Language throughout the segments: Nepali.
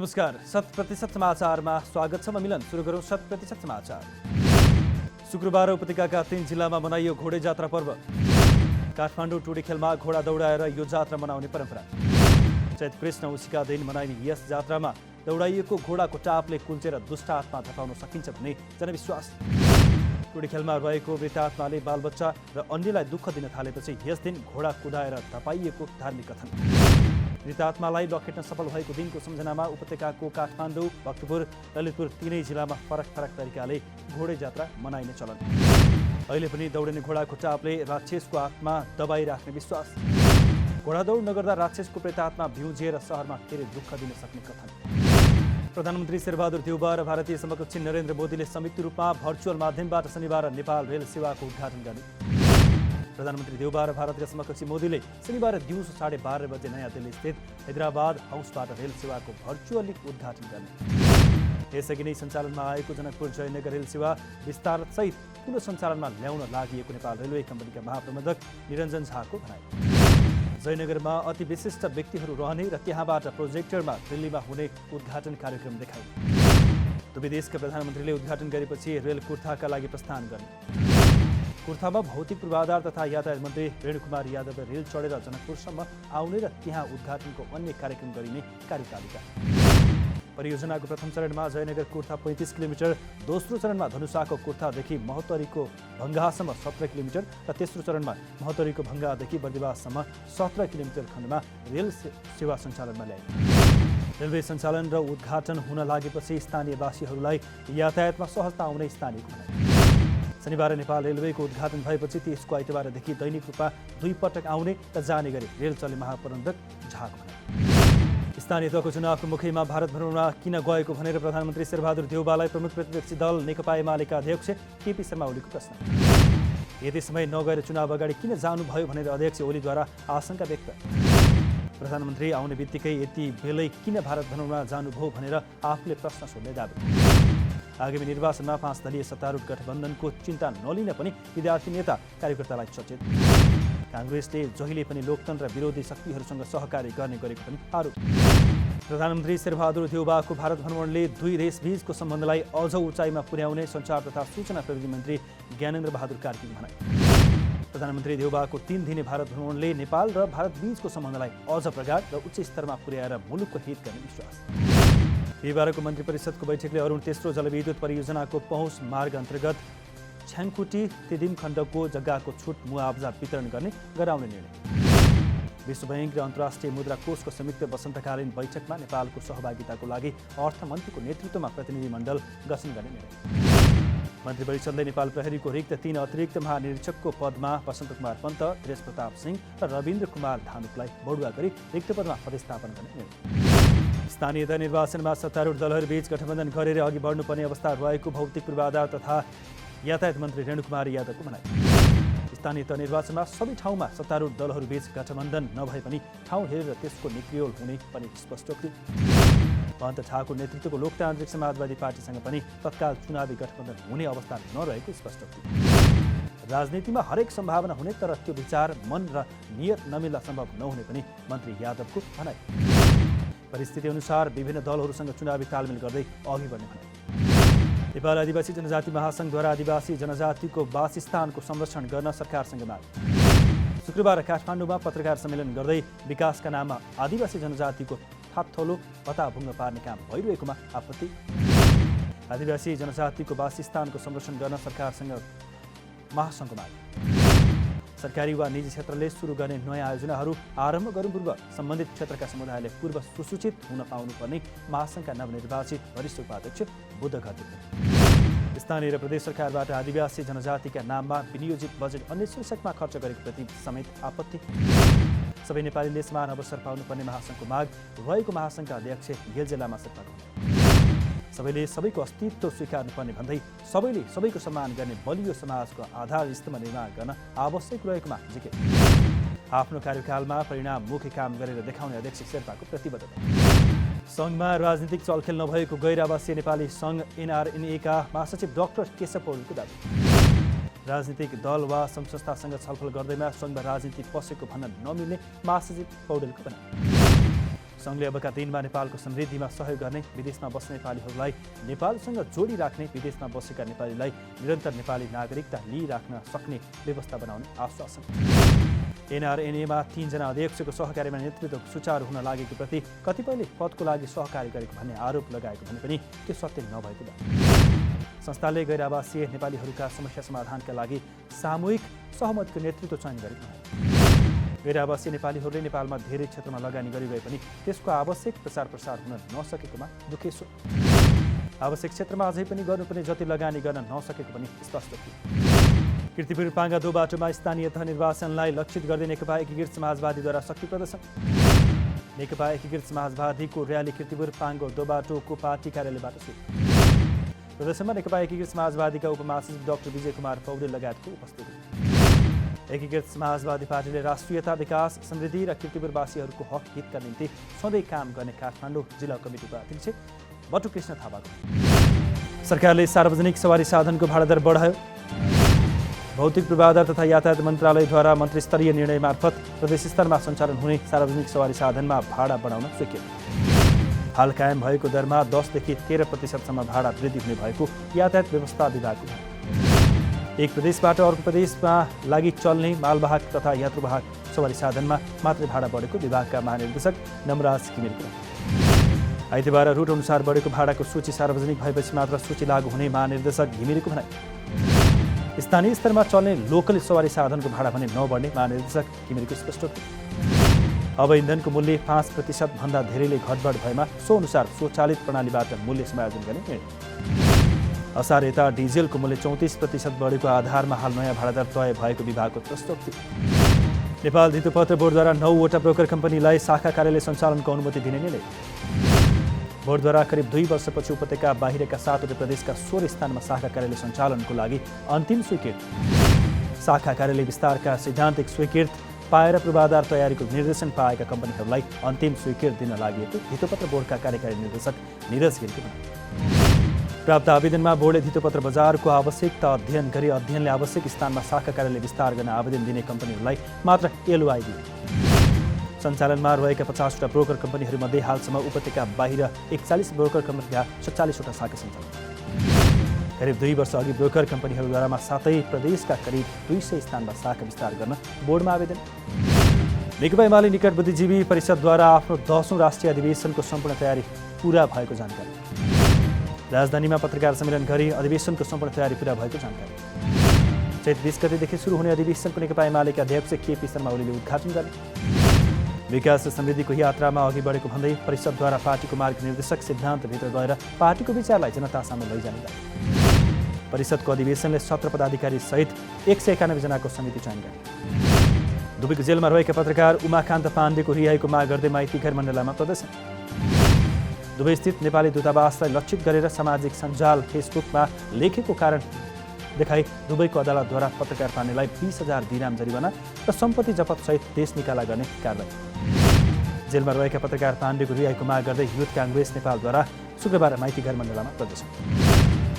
नमस्कार, 100% समाचारमा स्वागत छ। म मिलन। सुरु गरौँ 100% समाचार। शुक्रबार उपत्यकाका 3 जिल्लामा मनाइयो घोडे जात्रा पर्व। काठमाडौँ टुडी खेलमा घोडा दौडाएर यो जात्रा मनाउने परम्परा। चैत कृष्ण उसीका दिन मनाइने यस जात्रामा दौडाइएको घोडाको टापले कुल्चेर दुष्ट आत्मा धपाउन सकिन्छ भन्ने जनविश्वास। टुडी खेलमा रहेको मृत आत्माले बालबच्चा र अन्यलाई दुःख दिन थालेपछि यस दिन घोडा कुदाएर धपाइएको धार्मिक कथन। मृत आत्मालाई लखेट्न सफल भएको दिनको सम्झनामा उपत्यकाको काठमाडौँ, भक्तपुर, ललितपुर तीनै जिल्लामा फरक फरक तरिकाले घोडे जात्रा मनाइने चलन। अहिले पनि दौडिने घोडाको टापले राक्षसको आत्मा दबाइराख्ने विश्वास। घोडा दौड नगर्दा राक्षसको प्रेत आत्मा भ्युझिएर सहरमा फेरि दुःख दिन सक्ने कथन। प्रधानमन्त्री शेरबहादुर देउबा र भारतीय समकक्षी नरेन्द्र मोदीले संयुक्त रूपमा भर्चुअल माध्यमबाट शनिबार नेपाल रेल सेवाको उद्घाटन गर्ने। प्रधानमन्त्री देउबा र भारतका समकक्षी मोदीले शनिबार दिउँसो 12:30 बजे नयाँ दिल्ली स्थित हैदराबाद हाउसबाट रेल सेवाको भर्चुअली उद्घाटन गर्ने। यसअघि नै सञ्चालनमा आएको जनकपुर जयनगर रेल सेवा विस्तारसहित पुनः सञ्चालनमा ल्याउन लागि नेपाल रेलवे कम्पनीका महाप्रबन्धक निरञ्जन झाको भनाइ। जयनगरमा अति विशिष्ट व्यक्तिहरू रहने र त्यहाँबाट प्रोजेक्टरमा दिल्लीमा हुने उद्घाटन कार्यक्रम देखाए। दुवै देशका प्रधानमन्त्रीले उद्घाटन गरेपछि रेल कुर्थाका लागि प्रस्थान गर्ने। कुर्थामा भौतिक पूर्वाधार तथा यातायात मन्त्री रेणुकुमार यादव रेल चढेर जनकपुरसम्म आउने र त्यहाँ उद्घाटनको अन्य कार्यक्रम गरिने कार्यतालिका। परियोजनाको प्रथम चरणमा जयनगर कुर्था 35 किलोमिटर, दोस्रो चरणमा धनुषाको कुर्थादेखि महोत्तरीको भङ्गासम्म 17 किलोमिटर र तेस्रो चरणमा महोत्तरीको भङ्गादेखि बर्दिवाससम्म 17 किलोमिटर खण्डमा रेल सेवा सञ्चालनमा ल्याए। रेलवे सञ्चालन र उद्घाटन हुन लागेपछि स्थानीयवासीहरूलाई यातायातमा सहजता आउने स्थानीयको भनाइ। शनिबार नेपाल रेलवेको उद्घाटन भएपछि त्यसको आइतबारदेखि दैनिक रूपमा 2 पटक आउने र जाने गरी रेल चल्ने महाप्रबन्धक झाको भनाइ। स्थानीय तहको चुनावको मुखैमा भारत भ्रमणमा किन गएको भनेर प्रधानमन्त्री शेरबहादुर देउबालाई प्रमुख प्रतिपक्षी दल नेकपा एमालेका अध्यक्ष केपी शर्मा ओलीको प्रश्न। यति समय नगएर चुनाव अगाडि किन जानुभयो भनेर अध्यक्ष ओलीद्वारा आशंका व्यक्त। प्रधानमन्त्री आउने बित्तिकै यति बेलै किन भारत भ्रमणमा जानुभयो भनेर आफूले प्रश्न सोध्ने दाबी। आगामी निर्वाचनमा 5 दलीय सत्तारूढ गठबन्धनको चिन्ता नलिन पनि विद्यार्थी नेता कार्यकर्तालाई सचेत। काङ्ग्रेसले जहिले पनि लोकतन्त्र विरोधी शक्तिहरूसँग सहकार्य गर्ने गरेको पनि आरोप। प्रधानमन्त्री शेरबहादुर देउबाको भारत भ्रमणले दुई देशबीचको सम्बन्धलाई अझ उचाइमा पुर्याउने सञ्चार तथा सूचना प्रविधि मन्त्री ज्ञानेन्द्र बहादुर कार्कीको भनाइ। प्रधानमन्त्री देउबाको 3 दिने भारत भ्रमणले नेपाल र भारत बीचको सम्बन्धलाई अझ प्रगाढ र उच्च स्तरमा पुर्याएर मुलुकको हित गर्ने विश्वास। बिहिबारको मन्त्री परिषदको बैठकले अरुण तेस्रो जलविद्युत परियोजनाको पहुँच मार्ग अन्तर्गत छ्याङखुटी तिदिम खण्डको जग्गाको छुट मुआवजा वितरण गर्ने गराउने निर्णय। विश्व बैंक र अन्तर्राष्ट्रिय मुद्रा कोषको संयुक्त वसन्तकालीन बैठकमा नेपालको सहभागिताको लागि अर्थमन्त्रीको नेतृत्वमा प्रतिनिधिमण्डल गठन गर्ने निर्णय। मन्त्री परिषदले नेपाल प्रहरीको रिक्त 3 अतिरिक्त महानिरीक्षकको पदमा वसन्त कुमार पन्त, त्रेस प्रताप सिंह र रविन्द्र कुमार धानुकलाई बढुवा गरी रिक्त पदमा पदस्थापन गर्ने निर्णय। स्थानीय तह निर्वाचनमा सत्तारूढ दलहरूबीच गठबन्धन गरेर अघि बढ्नुपर्ने अवस्था रहेको भौतिक पूर्वाधार तथा यातायात मन्त्री रेणुकुमार यादवको भनाइ। स्थानीय तह निर्वाचनमा सबै ठाउँमा सत्तारूढ दलहरूबीच गठबन्धन नभए पनि ठाउँ हेरेर त्यसको निक्रियोल हुने पनि स्पष्टोक्ति। महन्त ठाकुर नेतृत्वको लोकतान्त्रिक समाजवादी पार्टीसँग पनि तत्काल चुनावी गठबन्धन हुने अवस्था नरहेको स्पष्टोक्ति। राजनीतिमा हरेक सम्भावना हुने तर त्यो विचार, मन र नियत नमिल्दा सम्भव नहुने पनि मन्त्री यादवको भनाइ। परिस्थिति अनुसार विभिन्न दलहरूसँग चुनावी तालमेल गर्दै अघि बढ्ने भनाइ। नेपाल आदिवासी जनजाति महासङ्घद्वारा आदिवासी जनजातिको वासस्थानको संरक्षण गर्न सरकारसँग माग। शुक्रबार काठमाडौँमा पत्रकार सम्मेलन गर्दै विकासका नाममा आदिवासी जनजातिको थापथलो पताभुङ्ग पार्ने काम भइरहेकोमा आपत्ति। आदिवासी जनजातिको वासस्थानको संरक्षण गर्न सरकारसँग महासङ्घको माग। सरकारी वा निजी क्षेत्रले सुरु गर्ने नयाँ आयोजनाहरू आरम्भ गर्नु पूर्व सम्बन्धित क्षेत्रका समुदायले पूर्व सुसूचित हुन पाउनुपर्ने महासङ्घका नवनिर्वाचित वरिष्ठ उपाध्यक्ष बुद्ध घरती। स्थानीय र प्रदेश सरकारबाट आदिवासी जनजातिका नाममा विनियोजित बजेट अन्य शीर्षकमा खर्च गरेको प्रति समेत आपत्ति। सबै नेपालीले समान अवसर पाउनुपर्ने महासङ्घको माग रहेको महासङ्घका अध्यक्ष गेल्जे लामा शेर्पाको। सबैले सबैको अस्तित्व स्वीकार्नुपर्ने भन्दै सबैले सबैको सम्मान गर्ने बलियो समाजको आधार स्तम्भ निर्माण गर्न आवश्यक रहेकोमा जिकिर। आफ्नो कार्यकालमा परिणाममुखी काम गरेर देखाउने अध्यक्ष शेर्पाको प्रतिबद्धता। सङ्घमा राजनीतिक चलखेल नभएको गैर आवासीय नेपाली सङ्घ NRNA का महासचिव डाक्टर केशव पौडेलको दाबी। राजनीतिक दल वा सङ्घ संस्थासँग छलफल गर्दैमा सङ्घमा राजनीति पसेको भन्न नमिल्ने महासचिव पौडेलको भनाइ। सङ्घले अबका दिनमा नेपालको समृद्धिमा सहयोग गर्ने, विदेशमा बस्ने नेपालीहरूलाई नेपालसँग जोडी राख्ने, विदेशमा बसेका नेपालीलाई निरन्तर नेपाली नागरिकता लिइराख्न सक्ने व्यवस्था बनाउने आश्वासन। एनआरएनएमा 3 जना अध्यक्षको सहकार्यमा नेतृत्व सुचारू हुन लागेको प्रति कतिपयले पदको लागि सहकारी गरेको भन्ने आरोप लगाएको भने पनि त्यो सत्य नभएको भयो। संस्थाले गैर आवासीय नेपालीहरूका समस्या समाधानका लागि सामूहिक सहमतिको नेतृत्व चयन गरेको हो। गैर आवासीय नेपालीहरूले नेपालमा धेरै क्षेत्रमा लगानी गरिरहे पनि त्यसको आवश्यक प्रचार प्रसार हुन नसकेकोमा दुखेछ। आवश्यक क्षेत्रमा अझै पनि गर्नुपर्ने जति लगानी गर्न नसकेको पनि स्पष्ट थियो। कीर्तिपुर पाङ्गा 2 बाटोमा स्थानीय तह निर्वाचनलाई लक्षित गर्दै नेकपा एकीकृत समाजवादीद्वारा शक्ति प्रदर्शन। नेकपा एकीकृत समाजवादीको र्याली कीर्तिपुर पाङ्गो 2 बाटोको पार्टी कार्यालयबाट सुरु। प्रदर्शनमा नेकपा एकीकृत समाजवादीका उपमहासचिव डाक्टर विजय कुमार पौडेल लगायतको उपस्थिति। एकीकृत समाजवादी पार्टीले राष्ट्रियता, विकास, समृद्धि र कीर्तिपुरवासीहरूको हक हितका निम्ति सधैँ काम गर्ने काठमाडौँ जिल्ला कमिटीको अध्यक्ष बटु कृष्ण थापाको। सरकारले सार्वजनिक सवारी साधनको भाडा दर बढायो। भौतिक पूर्वाधार तथा यातायात मन्त्रालयद्वारा मन्त्रीस्तरीय निर्णय मार्फत प्रदेश स्तरमा सञ्चालन हुने सार्वजनिक सवारी साधनमा भाडा बढाउन स्वीकृत। हाल कायम भएको दरमा 10 देखि 13% भाडा वृद्धि हुने भएको यातायात व्यवस्था विभागको भयो। एक प्रदेशबाट अर्को प्रदेशमा लागि चल्ने मालवाहक तथा यात्रुवाहक सवारी साधनमा मात्रै भाडा बढेको विभागका महानिर्देशक नमराज घिमिरेको। आइतबार रुट अनुसार बढेको भाडाको सूची सार्वजनिक भएपछि मात्र सूची लागू हुने महानिर्देशक घिमिरेको भनाइ। स्थानीय स्तरमा चल्ने लोकल सवारी साधनको भाडा भने नबढ्ने महानिर्देशक घिमिरेको स्पष्ट थियो। अब इन्धनको मूल्य 5% भन्दा धेरैले घटबढ भएमा सो अनुसार स्वचालित प्रणालीबाट मूल्य समायोजन गर्ने निर्णय। असार यता डिजेलको मूल्य 34% बढेको आधारमा हाल नयाँ भाडा दर तय भएको विभागको प्रस्ताव थियो। नेपाल धितोपत्र बोर्डद्वारा 9 वटा ब्रोकर कम्पनीलाई शाखा कार्यालय सञ्चालनको अनुमति दिने निर्णय। बोर्डद्वारा करिब 2 वर्षपछि उपत्यका बाहिरका 7वटा प्रदेशका 16 स्थानमा शाखा कार्यालय सञ्चालनको लागि अन्तिम स्वीकृति। शाखा कार्यालय विस्तारका सैद्धान्तिक स्वीकृति पाएर पूर्वाधार तयारीको निर्देशन पाएका कम्पनीहरूलाई अन्तिम स्वीकृति दिन लागि धितोपत्र बोर्डका कार्यकारी निर्देशक निरज गिरीको प्राप्त आवेदनमा बोर्डले धितोपत्र बजारको आवश्यकता अध्ययन गरी अध्ययनले आवश्यक स्थानमा शाखा कार्यालय विस्तार गर्न आवेदन दिने कम्पनीहरूलाई मात्र एलओआई दियो। सञ्चालनमा रहेका 50वटा ब्रोकर कम्पनीहरूमध्ये हालसम्म उपत्यका बाहिर 41 ब्रोकर कम्पनीका 47वटा शाखा सञ्चालन। करिब 2 वर्ष अघि ब्रोकर कम्पनीहरूद्वारा 7 प्रदेशका करिब 200 स्थानमा शाखा विस्तार गर्न बोर्डमा आवेदन। नेकपा एमाले निकट बुद्धिजीवी परिषदद्वारा आफ्नो 10औं राष्ट्रिय अधिवेशनको सम्पूर्ण तयारी पूरा भएको जानकारी। राजधानीमा पत्रकार सम्मेलन गरी अधिवेशनको सम्पूर्ण तयारी पूरा भएको जानकारी। चैत 20 गतेदेखि सुरु हुने अधिवेशनको नेकपा एमालेका अध्यक्ष केपी शर्मा ओलीले उद्घाटन गरे। विकास र समृद्धिको यात्रामा अघि बढेको भन्दै परिषदद्वारा पार्टीको मार्ग निर्देशक सिद्धान्तभित्र गएर पार्टीको विचारलाई जनतासामु लैजाने गरे। परिषदको अधिवेशनले 17 पदाधिकारी सहित 191 जनाको समिति चयन गरे। दुबईको जेलमा रहेका पत्रकार उमाकान्त पाण्डेको रिहाईको माग गर्दै माइती घर मण्डलामा प्रदर्शन। दुबईस्थित नेपाली दूतावासलाई लक्षित गरेर सामाजिक सञ्जाल फेसबुकमा लेखेको कारण देखाई दुबईको अदालतद्वारा पत्रकार पाण्डेलाई 20,000 दिराम जरिवाना र सम्पत्ति जफत सहित देश निकाला गर्ने कारबाही। जेलमा रहेका पत्रकार पाण्डेको रिहाईको माग गर्दै युथ काङ्ग्रेस नेपालद्वारा शुक्रबार माइती घर मण्डलामा प्रदर्शन।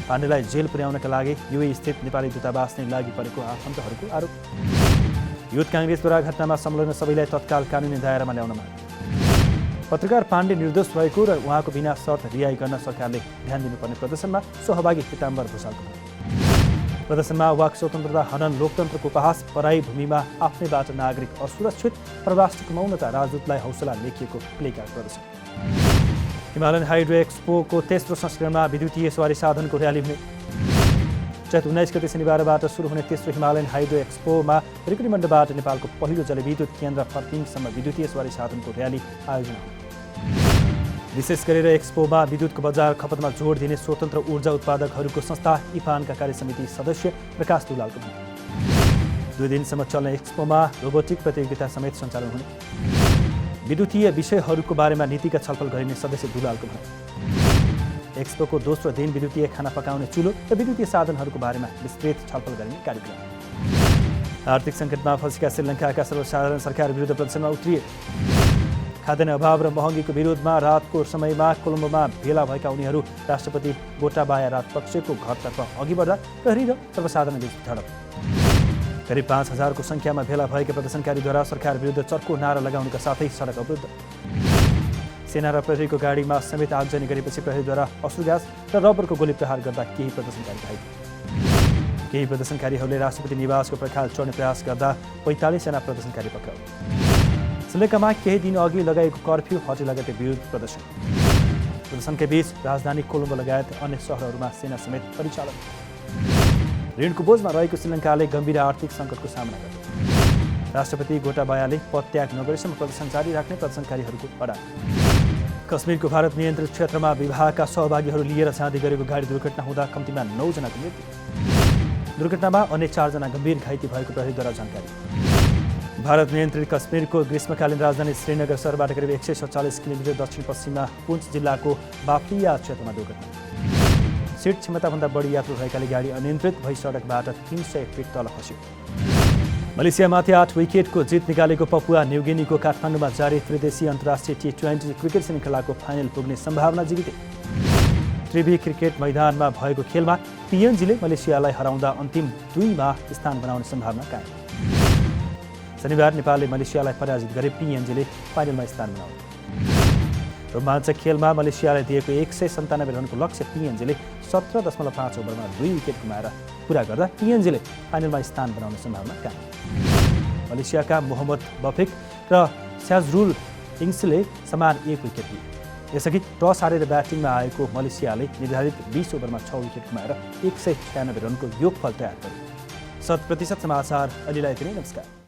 पाण्डेलाई जेल पुर्याउनका लागि युए स्थित नेपाली दूतावास नै लागि परेको आफन्तहरूको आरोप। युथ काङ्ग्रेसद्वारा घटनामा संलग्न सबैलाई तत्काल कानुनी दायरामा ल्याउन माग। पत्रकार पाण्डे निर्दोष भएको र उहाँको बिना शर्त रिहाई गर्न सरकारले ध्यान दिनुपर्ने प्रदर्शनमा सहभागी पीताम्बर भूषालको प्रदर्शनमा वाक स्वतन्त्रता हनन, लोकतन्त्रको उपहास, पराई भूमिमा आफ्नैबाट नागरिक असुरक्षित, प्रवासीको मौनता, राजदूतलाई हौसला लेखिएको प्लेकार्ड प्रदर्शन। हिमालयन हाइड्रो एक्सपोको तेस्रो संस्करणमा विद्युतीय सवारी साधनको र्याली हुने। चैत 19 गते शनिबारबाट सुरु हुने तेस्रो हिमालयन हाइड्रो एक्सपोमा त्रिकुटीमण्डबाट नेपालको पहिलो जलविद्युत केन्द्र फर्पिङसम्म विद्युतीय सवारी साधनको र्याली आयोजना हो। विशेष गरेर एक्सपोमा विद्युतको बजार खपतमा जोड दिने स्वतन्त्र ऊर्जा उत्पादकहरूको संस्था इफानका कार्यसमिति सदस्य प्रकाश दुलालको भनाइ। 2 दिनसम्म चल्ने एक्सपोमा रोबोटिक प्रतियोगिता समेत सञ्चालन हुने। विद्युतीय विषयहरूको बारेमा नीतिगत छलफल गरिने सदस्य दुलालको भनाइ। एक्सपोको दोस्रो दिन विद्युतीय खाना पकाउने चुलो र विद्युतीय साधनहरूको बारेमा विस्तृत छलफल गरिने कार्यक्रम। आर्थिक सङ्कटमा फँसेका श्रीलङ्काका सर्वसाधारण सरकार विरुद्ध प्रदर्शनमा उत्रिए। खाद्यान्न अभाव र महँगीको विरोधमा रातको समयमा कोलम्बोमा भेला भएका उनीहरू राष्ट्रपति गोटाबाया राजपक्षको घरतर्फ अघि बढ्दा प्रहरी र सर्वसाधारण बीच झडप। करिब 5,000को सङ्ख्यामा भेला भएका प्रदर्शनकारीद्वारा सरकार विरुद्ध चर्को नारा लगाउनुका साथै सडक अवरुद्ध। सेना र प्रहरीको गाडीमा समेत आगजनी गरेपछि प्रहरीद्वारा अश्रु ग्यास र रबरको गोली प्रहार गर्दा केही प्रदर्शनकारी घाइते। केही प्रदर्शनकारीहरूले राष्ट्रपति निवासको पर्खाल चढ्ने प्रयास गर्दा 45 जना प्रदर्शनकारी पक्राउ। श्रीलङ्कामा केही दिन अघि लगाएको कर्फ्यू हटे लगायतै विरोध प्रदर्शन। प्रदर्शनकै बीच राजधानी कोलम्बो लगायत अन्य सहरहरूमा सेना समेत परिचालन। ऋणको बोझमा रहेको श्रीलङ्काले गम्भीर आर्थिक सङ्कटको सामना गर्यो। राष्ट्रपति गोटाबायाले पदत्याग नगरेसम्म प्रदर्शन जारी राख्ने प्रदर्शनकारीहरूको अडान। कश्मीरको भारत नियन्त्रित क्षेत्रमा विवाहका सहभागीहरू लिएर जाँदै गरेको गाडी दुर्घटना हुँदा कम्तीमा 9 जनाको मृत्यु। दुर्घटनामा अन्य 4 जना गम्भीर घाइते भएको प्रहरीद्वारा जानकारी। भारत नियन्त्रित कश्मीरको ग्रीष्मकालीन राजधानी श्रीनगर सहरबाट करिब 147 किलोमिटर दक्षिण पश्चिममा पुन्च जिल्लाको बाफलिया क्षेत्रमा दुर्घटना। सिट क्षमताभन्दा बढी यात्रु भएकाले गाडी अनियन्त्रित भई सडकबाट 300 फिट तल खस्यो। मलेसियामाथि 8 विकेटको जित निकालेको पपुवा न्युगिनीको काठमाडौँमा जारी त्रिदेशीय अन्तर्राष्ट्रिय T20 क्रिकेट श्रृङ्खलाको फाइनल पुग्ने सम्भावना जीवितै। त्रिवी क्रिकेट मैदानमा भएको खेलमा PNGले मलेसियालाई हराउँदा अन्तिम 2मा स्थान बनाउने सम्भावना कायम। शनिबार नेपालले मलेसियालाई पराजित गरे PNGले फाइनलमा स्थान बनायो। रोमाञ्चक खेलमा मलेसियालाई दिएको 197 रनको लक्ष्य PNGले 17.5 ओभरमा 2 विकेट गुमाएर पुरा गर्दा PNGले फाइनलमा स्थान बनाउने सम्भावना कायम। मलेसियाका मोहम्मद बफिक र स्याजरुल इङ्सले समान 1 विकेट लिए। यसअघि टस हारेर ब्याटिङमा आएको मलेसियाले निर्धारित 20 ओभरमा 6 विकेट गुमाएर 196 रनको योगफल तयार गर्यो। 100% समाचार अहिलेलाई यति नै। नमस्कार।